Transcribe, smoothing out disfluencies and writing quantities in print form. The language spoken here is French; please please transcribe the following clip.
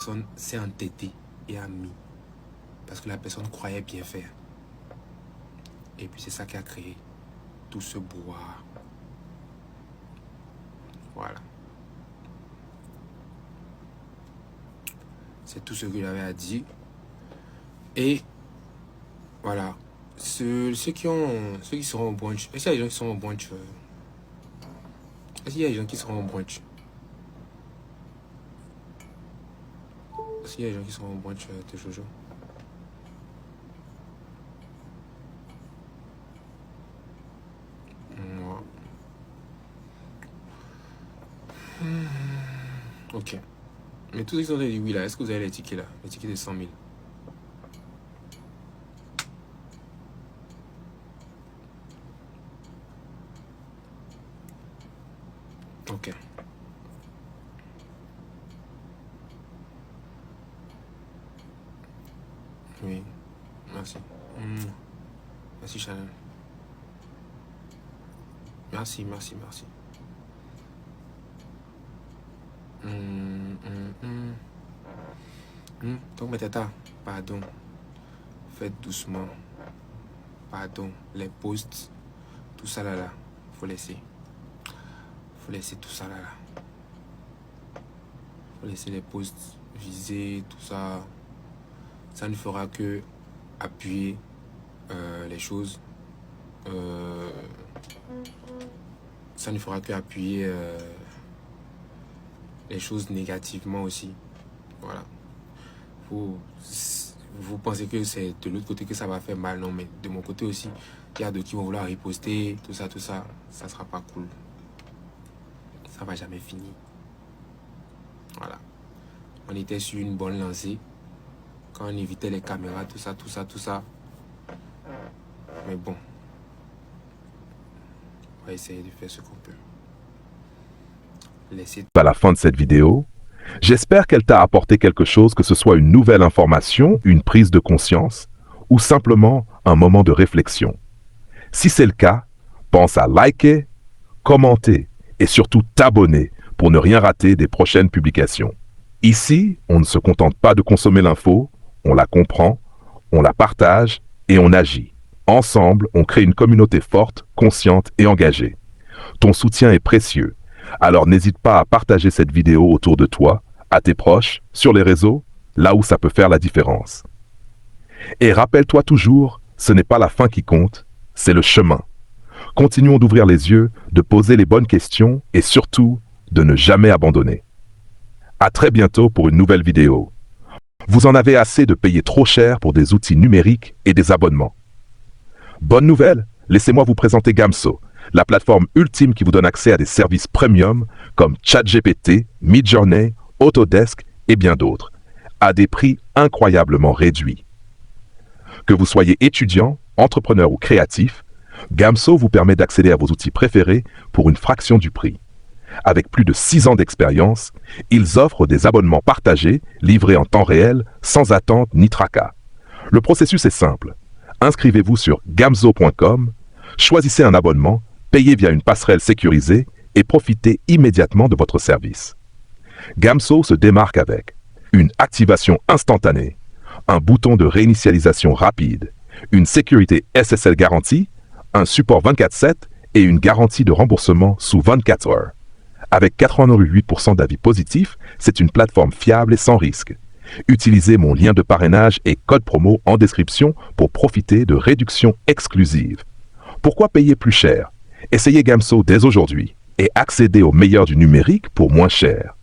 personne s'est entêtée et a mis. Parce que la personne croyait bien faire. Et puis c'est ça qui a créé tout ce brouhaha. Voilà. C'est tout ce que j'avais à dire. Et voilà. Ceux qui seront au brunch. Est-ce qu'il y a des gens qui seront au brunch? Est-ce qu'il y a des gens qui seront au brunch? Est-ce qu'il y a des gens qui seront au brunch de Jojo? Moi. Ok. Mais tous ceux qui ont dit oui là, est-ce que vous avez les tickets là? Les tickets de 100 000. Ok. Oui. Merci. Merci Chanel. Merci. Donc, Tata, pardon. Faites doucement. Pardon. Les posts, tout ça là. Faut laisser tout ça là. Faut laisser les posts visés, tout ça. Ça ne fera que appuyer les choses. Ça ne fera que appuyer les choses négativement aussi. Voilà. Vous pensez que c'est de l'autre côté que ça va faire mal. Non, mais de mon côté aussi, il y a d'autres qui vont vouloir riposter, tout ça. Ça sera pas cool. Ça va jamais finir. Voilà. On était sur une bonne lancée. Quand on évitait les caméras, tout ça. Mais bon. On va essayer de faire ce qu'on peut. Laissez à la fin de cette vidéo. J'espère qu'elle t'a apporté quelque chose, que ce soit une nouvelle information, une prise de conscience ou simplement un moment de réflexion. Si c'est le cas, pense à liker, commenter et surtout t'abonner pour ne rien rater des prochaines publications. Ici, on ne se contente pas de consommer l'info, on la comprend, on la partage et on agit. Ensemble, on crée une communauté forte, consciente et engagée. Ton soutien est précieux. Alors n'hésite pas à partager cette vidéo autour de toi, à tes proches, sur les réseaux, là où ça peut faire la différence. Et rappelle-toi toujours, ce n'est pas la fin qui compte, c'est le chemin. Continuons d'ouvrir les yeux, de poser les bonnes questions et surtout, de ne jamais abandonner. À très bientôt pour une nouvelle vidéo. Vous en avez assez de payer trop cher pour des outils numériques et des abonnements. Bonne nouvelle, laissez-moi vous présenter Gamso, la plateforme ultime qui vous donne accès à des services premium comme ChatGPT, Midjourney, Autodesk et bien d'autres, à des prix incroyablement réduits. Que vous soyez étudiant, entrepreneur ou créatif, Gamso vous permet d'accéder à vos outils préférés pour une fraction du prix. Avec plus de 6 ans d'expérience, ils offrent des abonnements partagés, livrés en temps réel, sans attente ni tracas. Le processus est simple. Inscrivez-vous sur gamzo.com, choisissez un abonnement, payez via une passerelle sécurisée et profitez immédiatement de votre service. Gamso se démarque avec une activation instantanée, un bouton de réinitialisation rapide, une sécurité SSL garantie, un support 24/7 et une garantie de remboursement sous 24 heures. Avec 88% d'avis positifs, c'est une plateforme fiable et sans risque. Utilisez mon lien de parrainage et code promo en description pour profiter de réductions exclusives. Pourquoi payer plus cher? Essayez Gamso dès aujourd'hui et accédez au meilleur du numérique pour moins cher.